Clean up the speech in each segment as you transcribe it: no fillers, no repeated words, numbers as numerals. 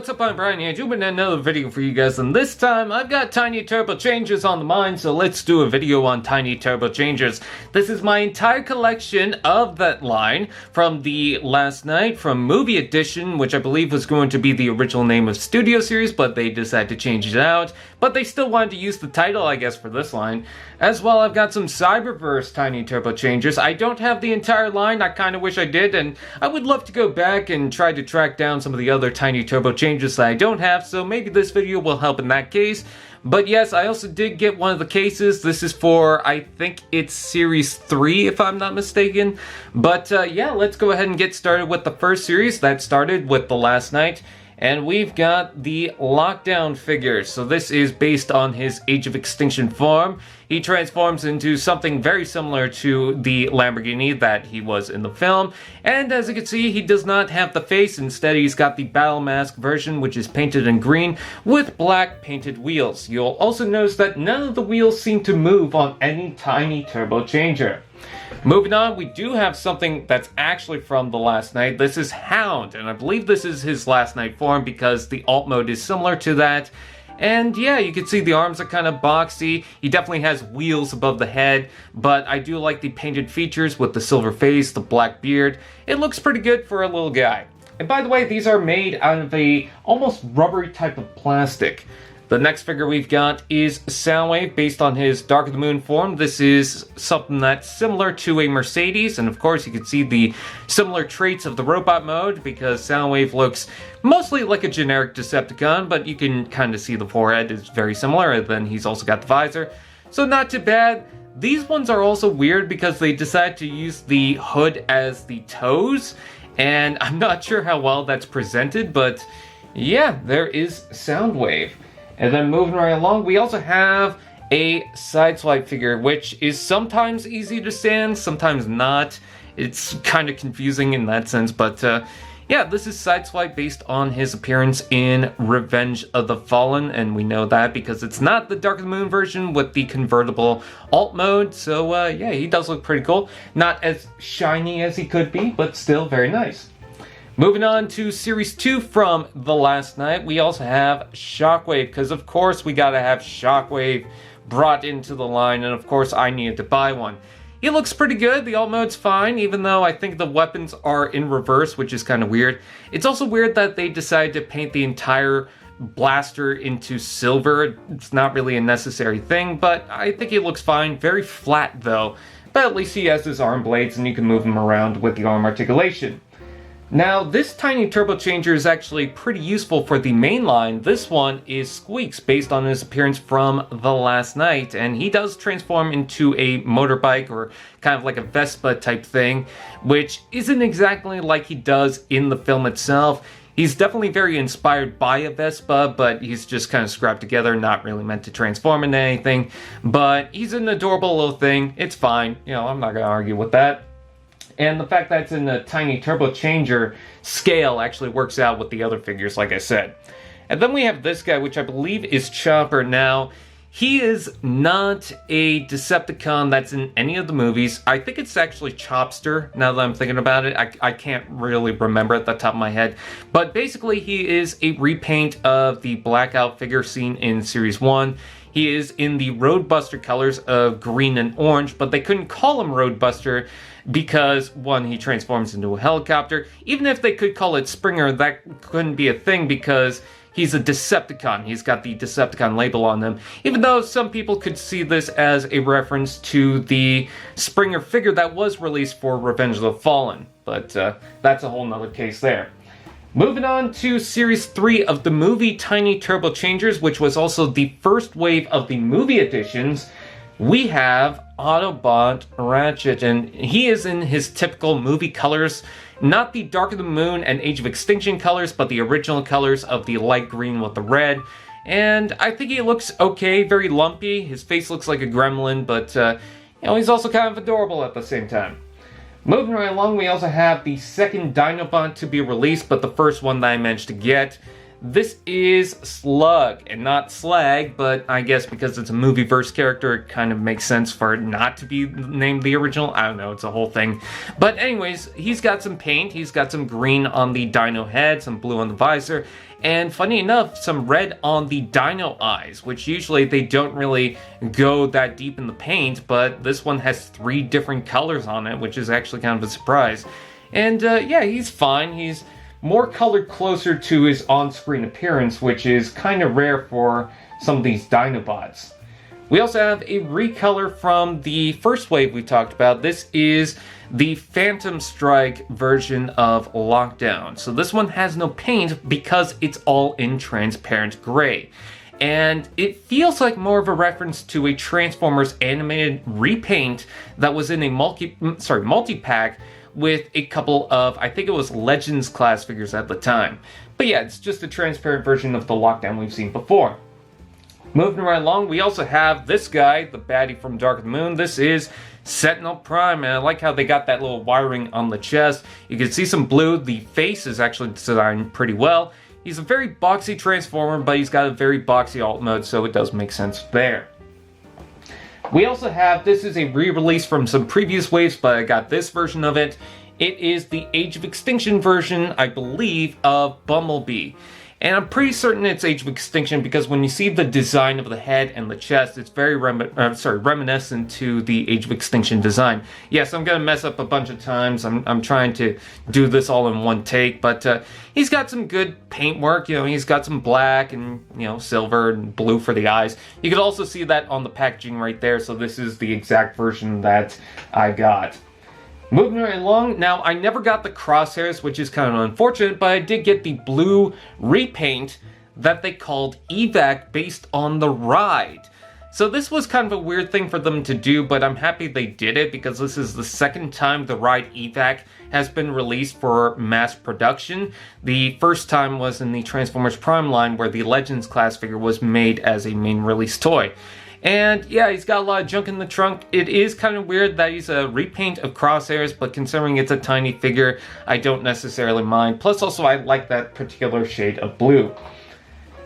what's up? I'm Brian here, doing another video for you guys, and this time I've got Tiny Turbo Changers on the mind, so let's do a video on Tiny Turbo Changers. This is my entire collection of that line from the last night, from Movie Edition, which I believe was going to be the original name of Studio Series, but they decided to change it out. But they still wanted to use the title, I guess, for this line. As well, I've got some Cyberverse Tiny Turbo Changers. I don't have the entire line, I kind of wish I did, and I would love to go back and try to track down some of the other Tiny Turbo Changers that I don't have, so maybe this video will help in that case. But yes, I also did get one of the cases. This is for, I think it's Series 3, if I'm not mistaken. But yeah, let's go ahead and get started with the first series. That started with the last night. And we've got the Lockdown figure. So this is based on his Age of Extinction form. He transforms into something very similar to the Lamborghini that he was in the film. And as you can see, he does not have the face. Instead, he's got the Battle Mask version, which is painted in green with black painted wheels. You'll also notice that none of the wheels seem to move on any Tiny Turbo Changer. Moving on, we do have something that's actually from the last night. This is Hound, and I believe this is his last night form because the alt mode is similar to that. And yeah, you can see the arms are kind of boxy. He definitely has wheels above the head, but I do like the painted features with the silver face, the black beard. It looks pretty good for a little guy. And by the way, these are made out of a almost rubbery type of plastic. The next figure we've got is Soundwave, based on his Dark of the Moon form. This is something that's similar to a Mercedes, and of course you can see the similar traits of the robot mode, because Soundwave looks mostly like a generic Decepticon, but you can kind of see the forehead is very similar, and then he's also got the visor. So not too bad. These ones are also weird because they decided to use the hood as the toes, and I'm not sure how well that's presented, but yeah, there is Soundwave. And then moving right along, we also have a Sideswipe figure, which is sometimes easy to stand, sometimes not. It's kind of confusing in that sense, but yeah, this is Sideswipe based on his appearance in Revenge of the Fallen, and we know that because it's not the Dark of the Moon version with the convertible alt mode, so yeah, he does look pretty cool. Not as shiny as he could be, but still very nice. Moving on to Series 2 from the last night, we also have Shockwave, because of course we gotta have Shockwave brought into the line, and of course I needed to buy one. He looks pretty good, the alt mode's fine, even though I think the weapons are in reverse, which is kind of weird. It's also weird that they decided to paint the entire blaster into silver. It's not really a necessary thing, but I think it looks fine. Very flat though, but at least he has his arm blades and you can move him around with the arm articulation. Now, this Tiny Turbo Changer is actually pretty useful for the main line. This one is Squeaks, based on his appearance from the last night, and he does transform into a motorbike, or kind of like a Vespa type thing, which isn't exactly like he does in the film itself. He's definitely very inspired by a Vespa, but he's just kind of scrapped together, not really meant to transform into anything. But he's an adorable little thing. It's fine. You know, I'm not going to argue with that. And the fact that it's in the Tiny Turbo Changer scale actually works out with the other figures, like I said. And then we have this guy, which I believe is Chopper. Now, he is not a Decepticon that's in any of the movies. I think it's actually Chopster, now that I'm thinking about it. I can't really remember at the top of my head. But basically, he is a repaint of the Blackout figure seen in Series 1. He is in the Roadbuster colors of green and orange, but they couldn't call him Roadbuster because, one, he transforms into a helicopter. Even if they could call it Springer, that couldn't be a thing because he's a Decepticon. He's got the Decepticon label on him. Even though some people could see this as a reference to the Springer figure that was released for Revenge of the Fallen. But that's a whole nother case there. Moving on to Series 3 of the movie Tiny Turbo Changers, which was also the first wave of the movie editions, we have Autobot Ratchet, and he is in his typical movie colors, not the Dark of the Moon and Age of Extinction colors, but the original colors of the light green with the red. And I think he looks okay, very lumpy. His face looks like a gremlin, but you know, he's also kind of adorable at the same time. Moving right along, we also have the second Dinobot to be released, but the first one that I managed to get. This is Slug, and not Slag, but I guess because it's a Movieverse character, it kind of makes sense for it not to be named the original. I don't know, it's a whole thing. But anyways, he's got some paint, he's got some green on the dino head, some blue on the visor, and funny enough, some red on the dino eyes, which usually they don't really go that deep in the paint, but this one has 3 different colors on it, which is actually kind of a surprise. And yeah, he's fine. He's more colored closer to his on-screen appearance, which is kind of rare for some of these Dinobots. We also have a recolor from the first wave we talked about. This is the Phantom Strike version of Lockdown. So this one has no paint because it's all in transparent gray. And it feels like more of a reference to a Transformers animated repaint that was in a multi-pack with a couple of, I think it was Legends class figures at the time. But yeah, it's just a transparent version of the Lockdown we've seen before. Moving right along, we also have this guy, the baddie from Dark of the Moon. This is Sentinel Prime, and I like how they got that little wiring on the chest. You can see some blue. The face is actually designed pretty well. He's a very boxy Transformer, but he's got a very boxy alt mode, so it does make sense there. We also have, this is a re-release from some previous waves, but I got this version of it. It is the Age of Extinction version, I believe, of Bumblebee. And I'm pretty certain it's Age of Extinction because when you see the design of the head and the chest, it's very reminiscent to the Age of Extinction design. Yes, I'm going to mess up a bunch of times. I'm trying to do this all in one take, but he's got some good paint work. You know, he's got some black and, you know, silver and blue for the eyes. You could also see that on the packaging right there, so this is the exact version that I got. Moving right along, now I never got the crosshairs, which is kind of unfortunate, but I did get the blue repaint that they called Evac based on the ride. So this was kind of a weird thing for them to do, but I'm happy they did it because this is the second time the ride Evac has been released for mass production. The first time was in the Transformers Prime line where the Legends class figure was made as a main release toy. And yeah, he's got a lot of junk in the trunk. It is kind of weird that he's a repaint of crosshairs, but considering it's a tiny figure, I don't necessarily mind. Plus also I like that particular shade of blue.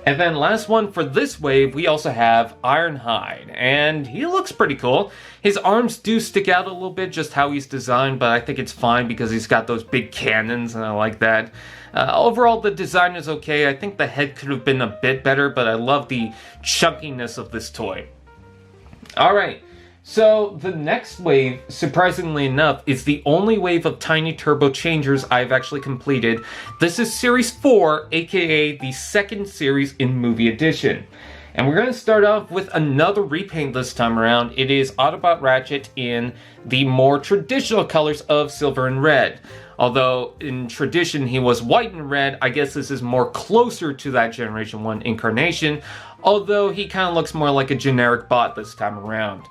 And then last one for this wave, we also have Ironhide, and he looks pretty cool. His arms do stick out a little bit, just how he's designed, but I think it's fine because he's got those big cannons, and I like that. Overall, the design is okay. I think the head could have been a bit better, but I love the chunkiness of this toy. Alright, so the next wave, surprisingly enough, is the only wave of Tiny Turbo Changers I've actually completed. This is Series 4, aka the second series in Movie Edition. And we're going to start off with another repaint this time around. It is Autobot Ratchet in the more traditional colors of silver and red. Although in tradition he was white and red, I guess this is more closer to that Generation 1 incarnation. Although he kind of looks more like a generic bot this time around.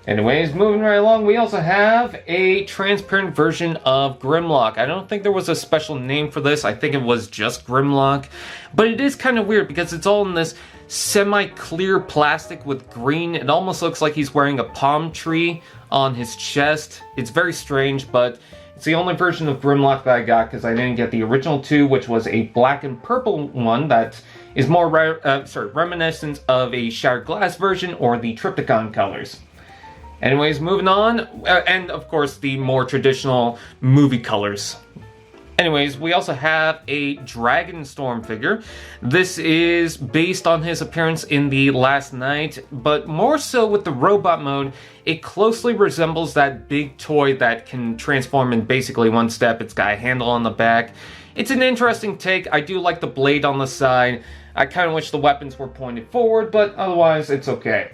Anyways, moving right along, we also have a transparent version of Grimlock. I don't think there was a special name for this. I think it was just Grimlock. But it is kind of weird because it's all in this semi-clear plastic with green. It almost looks like he's wearing a palm tree on his chest. It's very strange, but it's the only version of Grimlock that I got because I didn't get the original 2, which was a black and purple one that is more reminiscent of a Shattered Glass version or the Triptychon colors. Anyways, moving on, and of course the more traditional movie colors. Anyways, we also have a Dragon Storm figure. This is based on his appearance in the Last Night, but more so with the robot mode. It closely resembles that big toy that can transform in basically one step. It's got a handle on the back. It's an interesting take. I do like the blade on the side. I kind of wish the weapons were pointed forward, but otherwise it's okay.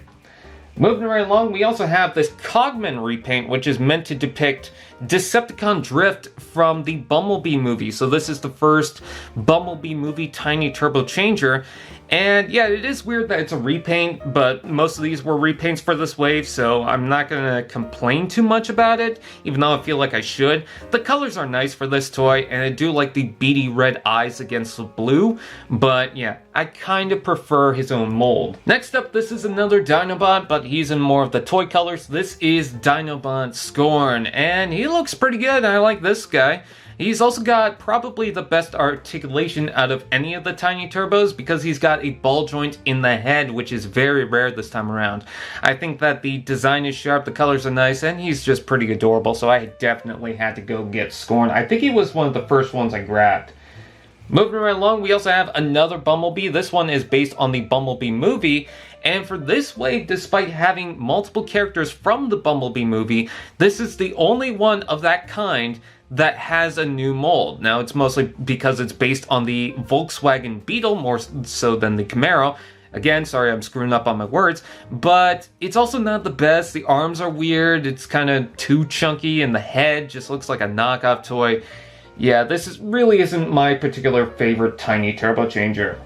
Moving right along, we also have this Cogman repaint, which is meant to depict Decepticon Drift from the Bumblebee movie. So this is the first Bumblebee movie Tiny Turbo Changer. And yeah, it is weird that it's a repaint, but most of these were repaints for this wave, so I'm not going to complain too much about it, even though I feel like I should. The colors are nice for this toy, and I do like the beady red eyes against the blue, but yeah, I kind of prefer his own mold. Next up, this is another Dinobot, but he's in more of the toy colors. This is Dinobot Scorn, and he looks pretty good. I like this guy. He's also got probably the best articulation out of any of the Tiny Turbos because he's got a ball joint in the head, which is very rare this time around. I think that the design is sharp, the colors are nice, and he's just pretty adorable, so I definitely had to go get Scorn. I think he was one of the first ones I grabbed. Moving right along, we also have another Bumblebee. This one is based on the Bumblebee movie. And for this wave, despite having multiple characters from the Bumblebee movie, this is the only one of that kind that has a new mold. Now, it's mostly because it's based on the Volkswagen Beetle, more so than the Camaro. Again, sorry I'm screwing up on my words, but it's also not the best. The arms are weird, it's kind of too chunky, and the head just looks like a knockoff toy. Yeah, really isn't my particular favorite Tiny Turbo Changer.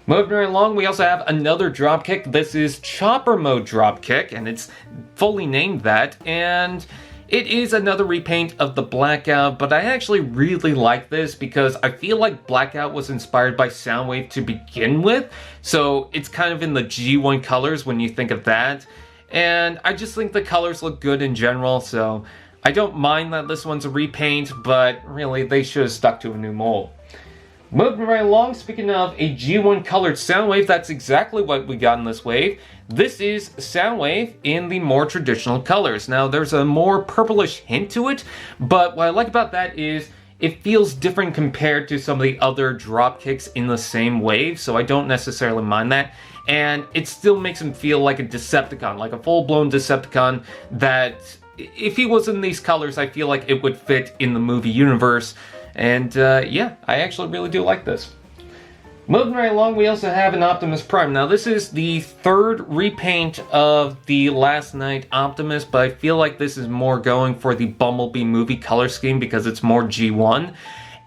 Moving right along, we also have another dropkick. This is Chopper Mode Dropkick, and it's fully named that, and it is another repaint of the Blackout, but I actually really like this because I feel like Blackout was inspired by Soundwave to begin with, so it's kind of in the G1 colors when you think of that, and I just think the colors look good in general, so I don't mind that this one's a repaint, but really they should have stuck to a new mold. Moving right along, speaking of a G1 colored Soundwave, that's exactly what we got in this wave. This is Soundwave in the more traditional colors. Now, there's a more purplish hint to it, but what I like about that is it feels different compared to some of the other dropkicks in the same wave, so I don't necessarily mind that. And it still makes him feel like a Decepticon, like a full-blown Decepticon that, if he was in these colors, I feel like it would fit in the movie universe. And yeah, I actually really do like this. Moving right along, we also have an Optimus Prime. Now, this is the third repaint of the Last Night Optimus, but I feel like this is more going for the Bumblebee movie color scheme because it's more G1.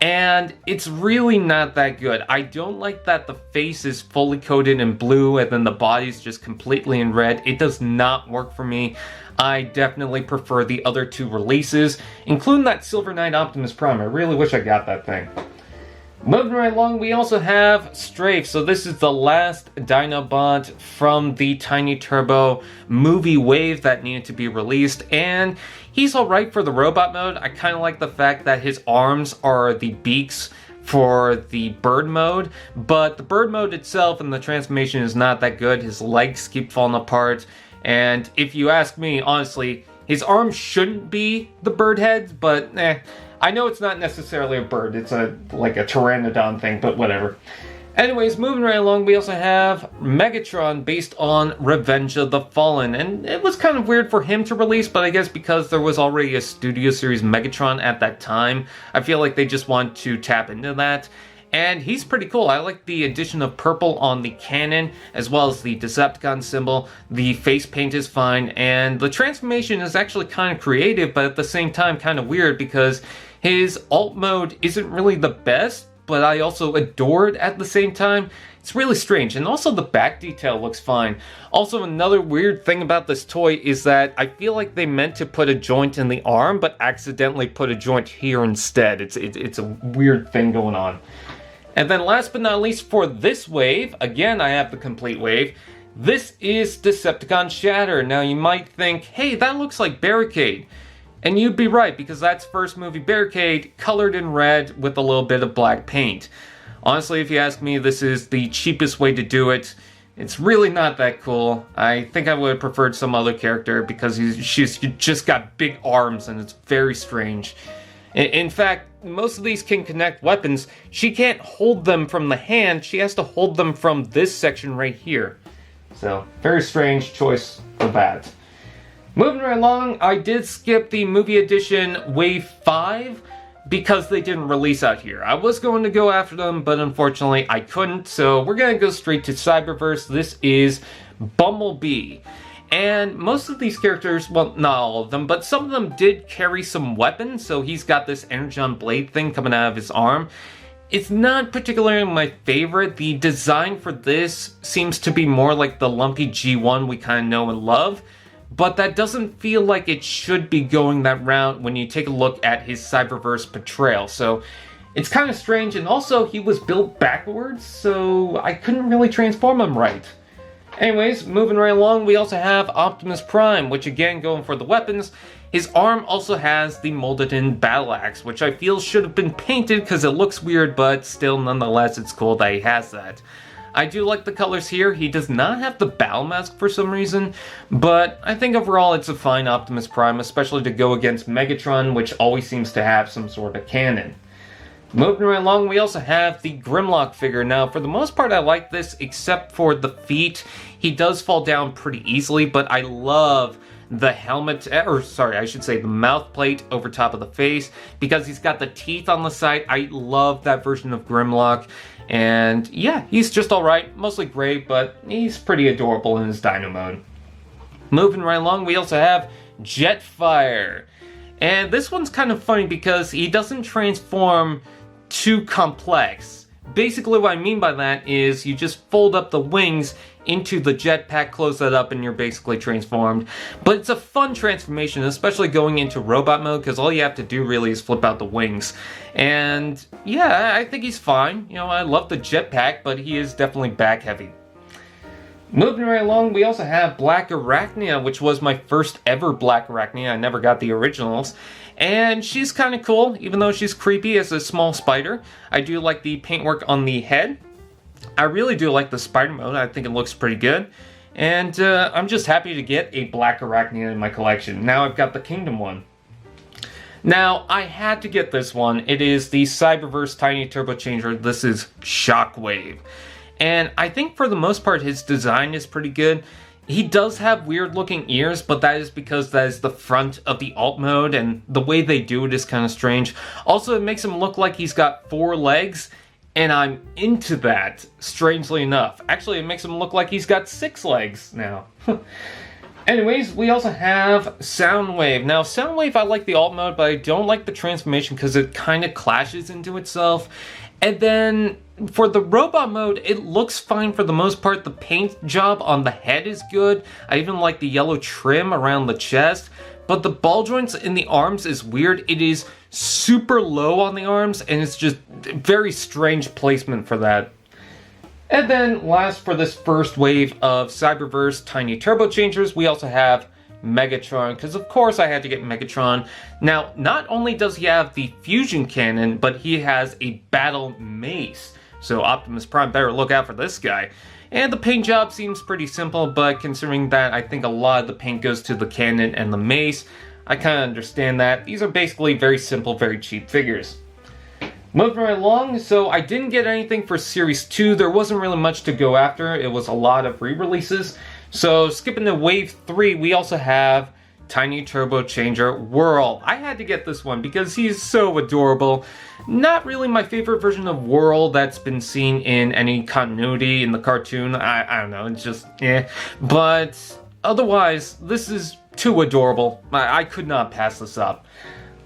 And it's really not that good. I don't like that the face is fully coated in blue and then the body's just completely in red. It does not work for me. I definitely prefer the other two releases, including that Silver Knight Optimus Prime. I really wish I got that thing. Moving right along, we also have Strafe. So this is the last Dinobot from the Tiny Turbo movie wave that needed to be released, and he's alright for the robot mode. I kind of like the fact that his arms are the beaks for the bird mode, but the bird mode itself and the transformation is not that good. His legs keep falling apart, and if you ask me, honestly, his arms shouldn't be the bird heads, but I know it's not necessarily a bird, it's like a pteranodon thing, but whatever. Anyways, moving right along, we also have Megatron based on Revenge of the Fallen, and it was kind of weird for him to release, but I guess because there was already a Studio Series Megatron at that time, I feel like they just want to tap into that. And he's pretty cool. I like the addition of purple on the cannon, as well as the Decepticon symbol. The face paint is fine, and the transformation is actually kind of creative, but at the same time kind of weird because his alt mode isn't really the best, but I also adore it at the same time. It's really strange, and also the back detail looks fine. Also, another weird thing about this toy is that I feel like they meant to put a joint in the arm, but accidentally put a joint here instead. It's a weird thing going on. And then last but not least for this wave, again I have the complete wave, this is Decepticon Shatter. Now you might think, hey, that looks like Barricade. And you'd be right, because that's first movie Barricade, colored in red with a little bit of black paint. Honestly, if you ask me, this is the cheapest way to do it. It's really not that cool. I think I would have preferred some other character because she's just got big arms and it's very strange. In fact, most of these can connect weapons. She can't hold them from the hand, she has to hold them from this section right here. So, very strange choice for that. Moving right along, I did skip the Movie Edition Wave 5 because they didn't release out here. I was going to go after them, but unfortunately I couldn't, so we're going to go straight to Cyberverse. This is Bumblebee. And most of these characters, well, not all of them, but some of them did carry some weapons. So he's got this Energon blade thing coming out of his arm. It's not particularly my favorite. The design for this seems to be more like the lumpy G1 we kind of know and love. But that doesn't feel like it should be going that route when you take a look at his Cyberverse portrayal. So it's kind of strange. And also, he was built backwards, so I couldn't really transform him right. Anyways, moving right along, we also have Optimus Prime, which again, going for the weapons. His arm also has the molded-in battle axe, which I feel should have been painted because it looks weird, but still, nonetheless, it's cool that he has that. I do like the colors here. He does not have the battle mask for some reason, but I think overall it's a fine Optimus Prime, especially to go against Megatron, which always seems to have some sort of cannon. Moving right along, we also have the Grimlock figure. Now, for the most part, I like this, except for the feet. He does fall down pretty easily, but I love the helmet, or sorry, I should say the mouth plate over top of the face, because he's got the teeth on the side. I love that version of Grimlock. And yeah, he's just alright, mostly gray, but he's pretty adorable in his dino mode. Moving right along, we also have Jetfire. And this one's kind of funny because he doesn't transform too complex. Basically what I mean by that is you just fold up the wings into the jetpack, close that up, and you're basically transformed. But it's a fun transformation, especially going into robot mode, because all you have to do really is flip out the wings. And yeah, I think he's fine. You know, I love the jetpack, but he is definitely back heavy. Moving right along, we also have Black Arachnia, which was my first ever Black Arachnia. I never got the originals. And she's kind of cool, even though she's creepy as a small spider. I do like the paintwork on the head. I really do like the spider mode. I think it looks pretty good. And I'm just happy to get a Black Arachnia in my collection. Now I've got the Kingdom one. Now, I had to get this one. It is the Cyberverse Tiny Turbo Changer. This is Shockwave. And I think for the most part his design is pretty good. He does have weird looking ears, but that is because that is the front of the alt mode, and the way they do it is kind of strange. Also, it makes him look like he's got 4 legs, and I'm into that, strangely enough. Actually, it makes him look like he's got 6 legs now. Anyways, we also have Soundwave. Now, Soundwave, I like the alt mode, but I don't like the transformation because it kind of clashes into itself. And then for the robot mode, it looks fine for the most part. The paint job on the head is good. I even like the yellow trim around the chest. But the ball joints in the arms is weird. It is super low on the arms, and it's just very strange placement for that. And then last for this first wave of Cyberverse Tiny Turbo Changers, we also have Megatron, because of course I had to get Megatron. Now, not only does he have the fusion cannon, but he has a battle mace. So Optimus Prime better look out for this guy. And the paint job seems pretty simple, but considering that I think a lot of the paint goes to the cannon and the mace, I kind of understand that. These are basically very simple, very cheap figures. Moving right along, so I didn't get anything for Series 2. There wasn't really much to go after. It was a lot of re-releases. So skipping to Wave 3, we also have Tiny Turbo Changer Whirl. I had to get this one because he's so adorable. Not really my favorite version of Whirl that's been seen in any continuity in the cartoon. I don't know, it's just, eh. But otherwise, this is too adorable. I could not pass this up.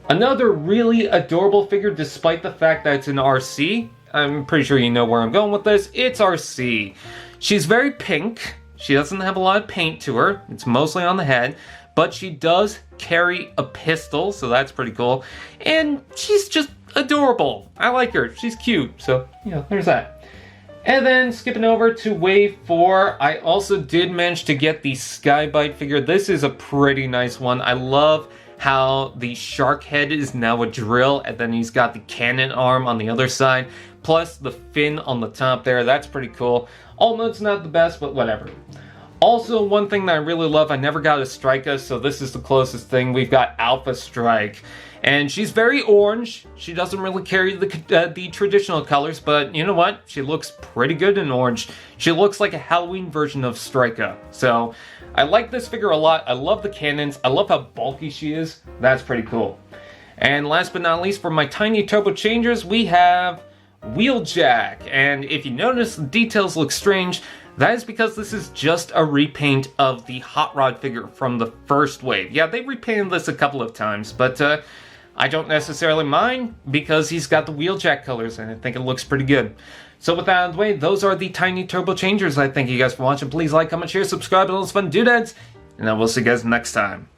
Another really adorable figure, despite the fact that it's an RC. I'm pretty sure you know where I'm going with this. It's RC. She's very pink. She doesn't have a lot of paint to her. It's mostly on the head. But she does carry a pistol, so that's pretty cool. And she's just adorable. I like her. She's cute. So, you know, there's that. And then skipping over to Wave 4, I also did manage to get the Skybite figure. This is a pretty nice one. I love how the shark head is now a drill, and then he's got the cannon arm on the other side, plus the fin on the top there. That's pretty cool. Alt mode's not the best, but whatever. Also, one thing that I really love, I never got a Strika, so this is the closest thing. We've got Alpha Strike. And she's very orange. She doesn't really carry the traditional colors, but you know what? She looks pretty good in orange. She looks like a Halloween version of Strika. So, I like this figure a lot. I love the cannons. I love how bulky she is. That's pretty cool. And last but not least, for my Tiny Turbo Changers, we have Wheeljack. And if you notice, the details look strange. That is because this is just a repaint of the Hot Rod figure from the first wave. Yeah, they repainted this a couple of times, but I don't necessarily mind because he's got the Wheeljack colors and I think it looks pretty good. So with that out of the way, those are the Tiny Turbo Changers. I thank you guys for watching. Please like, comment, share, subscribe, and all those fun doodads. And I will see you guys next time.